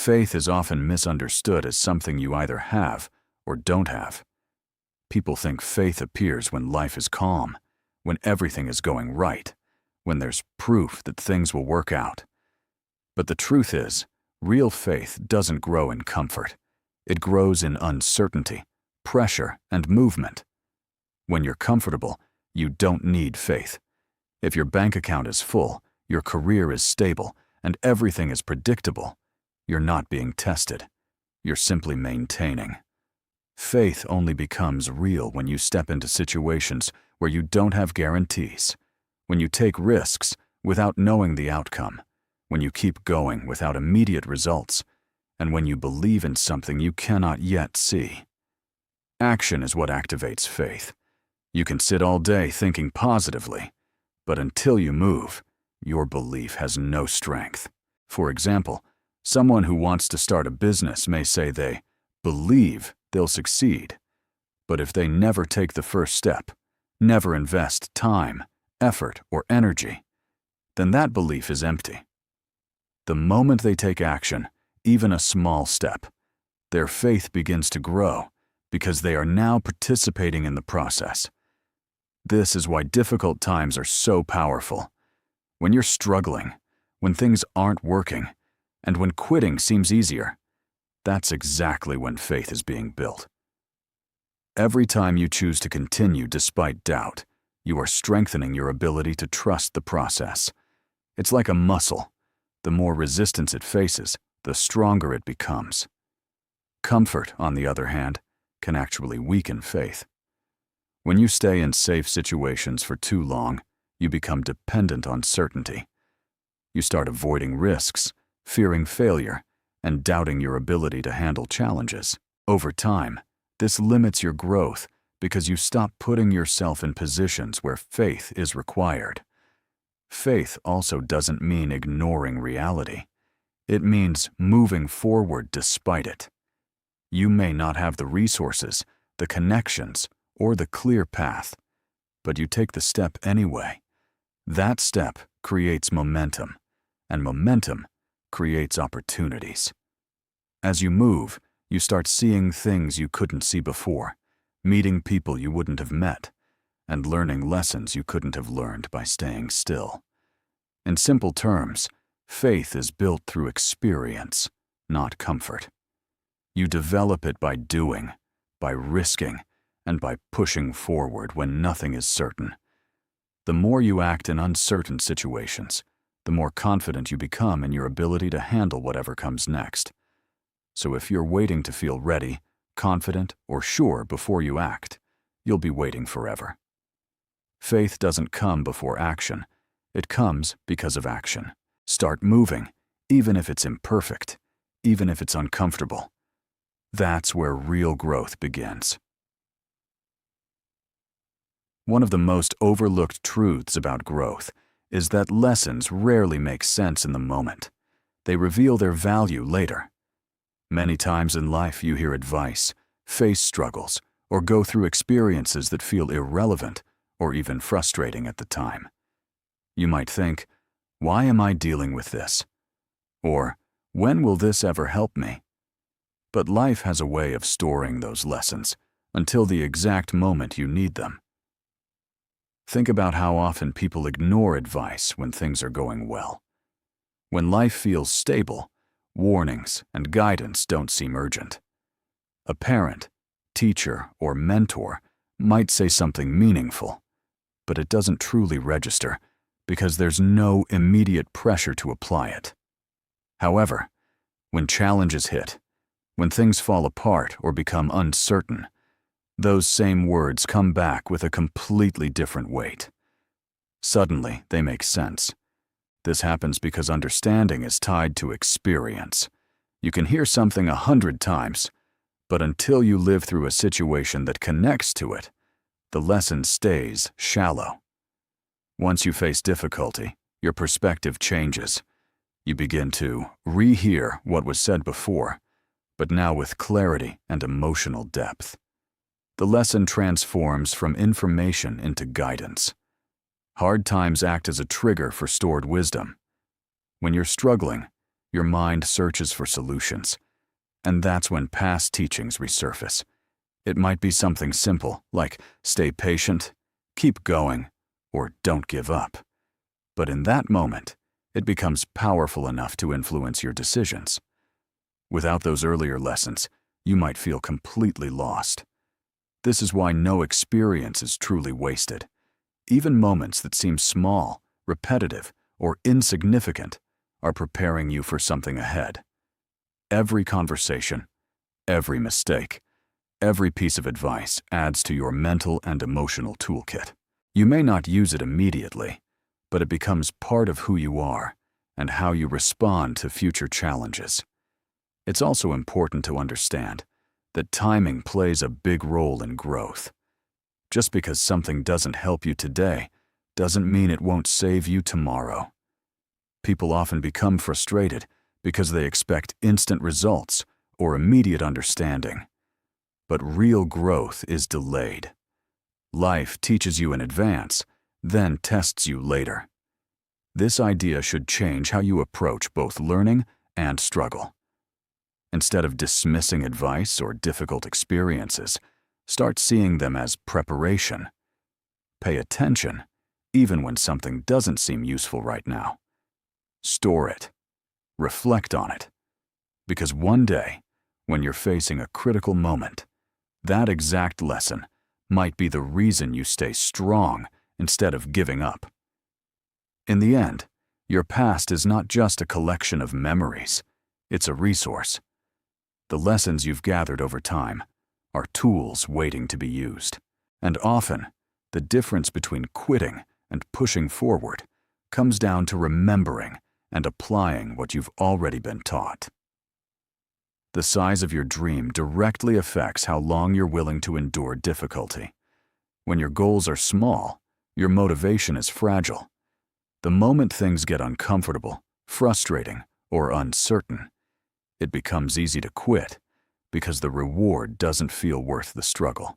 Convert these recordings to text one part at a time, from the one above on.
Faith is often misunderstood as something you either have or don't have. People think faith appears when life is calm, when everything is going right, when there's proof that things will work out. But the truth is, real faith doesn't grow in comfort. It grows in uncertainty, pressure, and movement. When you're comfortable, you don't need faith. If your bank account is full, your career is stable, and everything is predictable, you're not being tested. You're simply maintaining. Faith only becomes real when you step into situations where you don't have guarantees, when you take risks without knowing the outcome, when you keep going without immediate results, and when you believe in something you cannot yet see. Action is what activates faith. You can sit all day thinking positively, but until you move, your belief has no strength. For example, someone who wants to start a business may say they believe they'll succeed, but if they never take the first step, never invest time, effort, or energy, then that belief is empty. The moment they take action, even a small step, their faith begins to grow because they are now participating in the process. This is why difficult times are so powerful. When you're struggling, when things aren't working, and when quitting seems easier, that's exactly when faith is being built. Every time you choose to continue despite doubt, you are strengthening your ability to trust the process. It's like a muscle. The more resistance it faces, the stronger it becomes. Comfort, on the other hand, can actually weaken faith. When you stay in safe situations for too long, you become dependent on certainty. You start avoiding risks, fearing failure, and doubting your ability to handle challenges. Over time, this limits your growth because you stop putting yourself in positions where faith is required. Faith also doesn't mean ignoring reality. It means moving forward despite it. You may not have the resources, the connections, or the clear path, but you take the step anyway. That step creates momentum, and momentum creates opportunities. As you move, you start seeing things you couldn't see before, meeting people you wouldn't have met, and learning lessons you couldn't have learned by staying still. In simple terms, faith is built through experience, not comfort. You develop it by doing, by risking, and by pushing forward when nothing is certain. The more you act in uncertain situations, the more confident you become in your ability to handle whatever comes next. So if you're waiting to feel ready, confident, or sure before you act, you'll be waiting forever. Faith doesn't come before action. It comes because of action. Start moving, even if it's imperfect, even if it's uncomfortable. That's where real growth begins. One of the most overlooked truths about growth is that lessons rarely make sense in the moment. They reveal their value later. Many times in life you hear advice, face struggles, or go through experiences that feel irrelevant or even frustrating at the time. You might think, "Why am I dealing with this?" Or, "When will this ever help me?" But life has a way of storing those lessons until the exact moment you need them. Think about how often people ignore advice when things are going well. When life feels stable, warnings and guidance don't seem urgent. A parent, teacher, or mentor might say something meaningful, but it doesn't truly register because there's no immediate pressure to apply it. However, when challenges hit, when things fall apart or become uncertain, those same words come back with a completely different weight. Suddenly, they make sense. This happens because understanding is tied to experience. You can hear something 100 times, but until you live through a situation that connects to it, the lesson stays shallow. Once you face difficulty, your perspective changes. You begin to rehear what was said before, but now with clarity and emotional depth. The lesson transforms from information into guidance. Hard times act as a trigger for stored wisdom. When you're struggling, your mind searches for solutions. And that's when past teachings resurface. It might be something simple, like stay patient, keep going, or don't give up. But in that moment, it becomes powerful enough to influence your decisions. Without those earlier lessons, you might feel completely lost. This is why no experience is truly wasted. Even moments that seem small, repetitive, or insignificant are preparing you for something ahead. Every conversation, every mistake, every piece of advice adds to your mental and emotional toolkit. You may not use it immediately, but it becomes part of who you are and how you respond to future challenges. It's also important to understand that timing plays a big role in growth. Just because something doesn't help you today doesn't mean it won't save you tomorrow. People often become frustrated because they expect instant results or immediate understanding. But real growth is delayed. Life teaches you in advance, then tests you later. This idea should change how you approach both learning and struggle. Instead of dismissing advice or difficult experiences, start seeing them as preparation. Pay attention, even when something doesn't seem useful right now. Store it. Reflect on it. Because one day, when you're facing a critical moment, that exact lesson might be the reason you stay strong instead of giving up. In the end, your past is not just a collection of memories, it's a resource. The lessons you've gathered over time are tools waiting to be used. And often, the difference between quitting and pushing forward comes down to remembering and applying what you've already been taught. The size of your dream directly affects how long you're willing to endure difficulty. When your goals are small, your motivation is fragile. The moment things get uncomfortable, frustrating, or uncertain, it becomes easy to quit because the reward doesn't feel worth the struggle.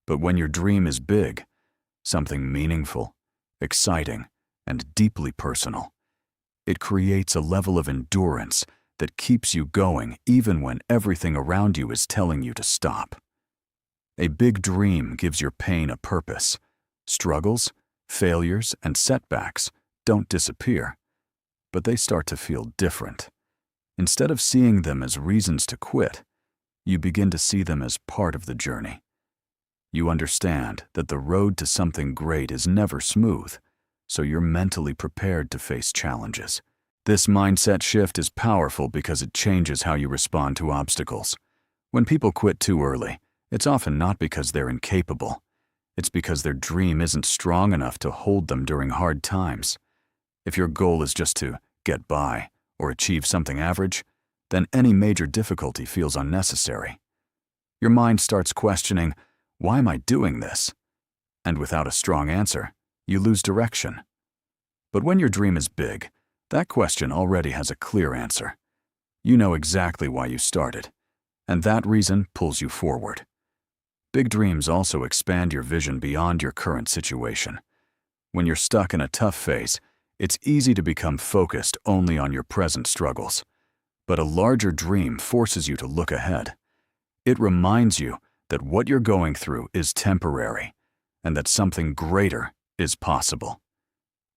But when your dream is big, something meaningful, exciting, and deeply personal, it creates a level of endurance that keeps you going even when everything around you is telling you to stop. A big dream gives your pain a purpose. Struggles, failures, and setbacks don't disappear, but they start to feel different. Instead of seeing them as reasons to quit, you begin to see them as part of the journey. You understand that the road to something great is never smooth, so you're mentally prepared to face challenges. This mindset shift is powerful because it changes how you respond to obstacles. When people quit too early, it's often not because they're incapable. It's because their dream isn't strong enough to hold them during hard times. If your goal is just to get by or achieve something average, then any major difficulty feels unnecessary. Your mind starts questioning, why am I doing this? And without a strong answer, you lose direction. But when your dream is big, that question already has a clear answer. You know exactly why you started, and that reason pulls you forward. Big dreams also expand your vision beyond your current situation. When you're stuck in a tough phase, it's easy to become focused only on your present struggles. But a larger dream forces you to look ahead. It reminds you that what you're going through is temporary, and that something greater is possible.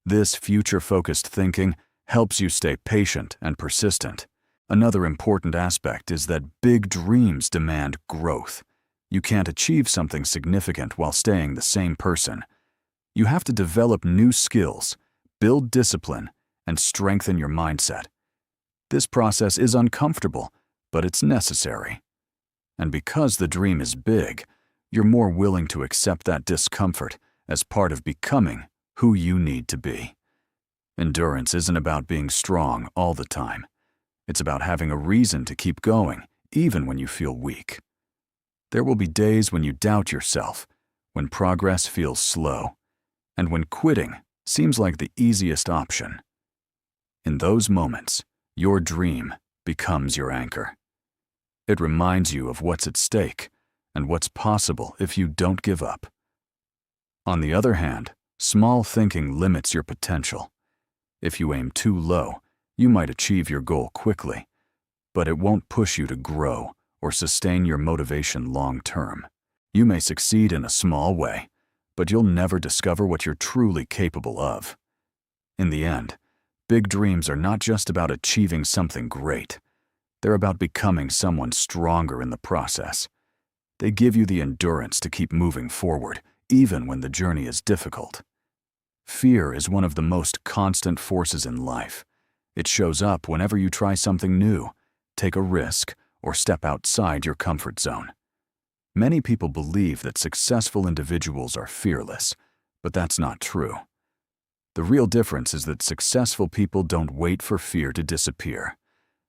This future-focused thinking helps you stay patient and persistent. Another important aspect is that big dreams demand growth. You can't achieve something significant while staying the same person. You have to develop new skills, build discipline, and strengthen your mindset. This process is uncomfortable, but it's necessary. And because the dream is big, you're more willing to accept that discomfort as part of becoming who you need to be. Endurance isn't about being strong all the time. It's about having a reason to keep going, even when you feel weak. There will be days when you doubt yourself, when progress feels slow, and when quitting seems like the easiest option. In those moments, your dream becomes your anchor. It reminds you of what's at stake and what's possible if you don't give up. On the other hand, small thinking limits your potential. If you aim too low, You might achieve your goal quickly, but it won't push you to grow or sustain your motivation long term. You may succeed in a small way, but you'll never discover what you're truly capable of. In the end, big dreams are not just about achieving something great. They're about becoming someone stronger in the process. They give you the endurance to keep moving forward, even when the journey is difficult. Fear is one of the most constant forces in life. It shows up whenever you try something new, take a risk, or step outside your comfort zone. Many people believe that successful individuals are fearless, but that's not true. The real difference is that successful people don't wait for fear to disappear.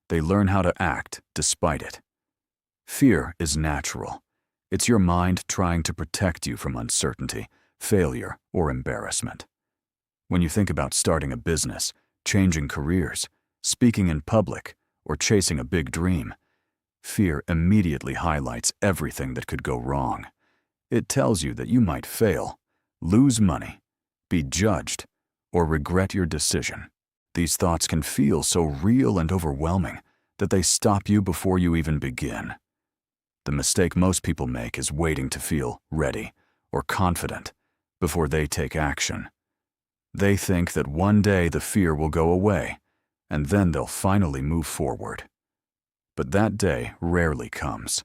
They learn how to act despite it. Fear is natural. It's your mind trying to protect you from uncertainty, failure, or embarrassment. When you think about starting a business, changing careers, speaking in public, or chasing a big dream, fear immediately highlights everything that could go wrong. It tells you that you might fail, lose money, be judged, or regret your decision. These thoughts can feel so real and overwhelming that they stop you before you even begin. The mistake most people make is waiting to feel ready or confident before they take action. They think that one day the fear will go away, and then they'll finally move forward. But that day rarely comes.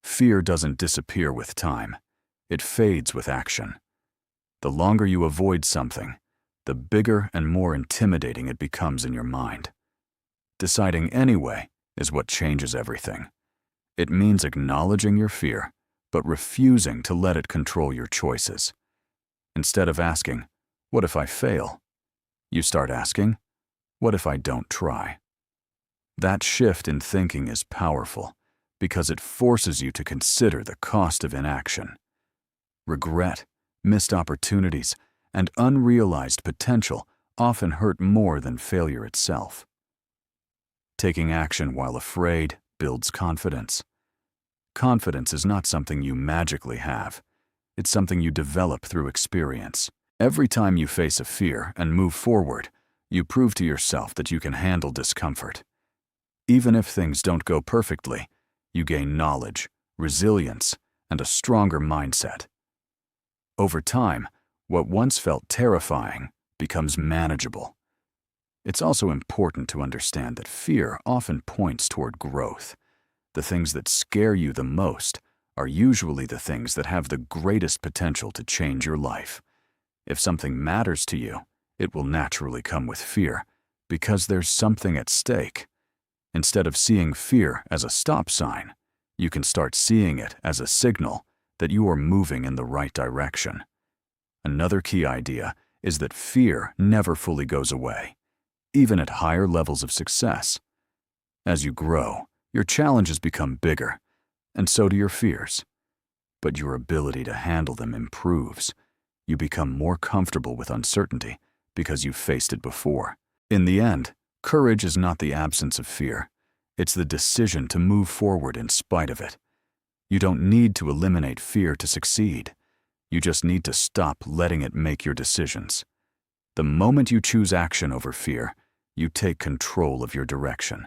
Fear doesn't disappear with time. It fades with action. The longer you avoid something, the bigger and more intimidating it becomes in your mind. Deciding anyway is what changes everything. It means acknowledging your fear, but refusing to let it control your choices. Instead of asking, "What if I fail?" you start asking, "What if I don't try?" That shift in thinking is powerful because it forces you to consider the cost of inaction. Regret, missed opportunities, and unrealized potential often hurt more than failure itself. Taking action while afraid builds confidence. Confidence is not something you magically have. It's something you develop through experience. Every time you face a fear and move forward, you prove to yourself that you can handle discomfort. Even if things don't go perfectly, you gain knowledge, resilience, and a stronger mindset. Over time, what once felt terrifying becomes manageable. It's also important to understand that fear often points toward growth. The things that scare you the most are usually the things that have the greatest potential to change your life. If something matters to you, it will naturally come with fear, because there's something at stake. Instead of seeing fear as a stop sign, you can start seeing it as a signal that you are moving in the right direction. Another key idea is that fear never fully goes away, even at higher levels of success. As you grow, your challenges become bigger, and so do your fears. But your ability to handle them improves. You become more comfortable with uncertainty because you've faced it before. In the end, courage is not the absence of fear. It's the decision to move forward in spite of it. You don't need to eliminate fear to succeed. You just need to stop letting it make your decisions. The moment you choose action over fear, you take control of your direction.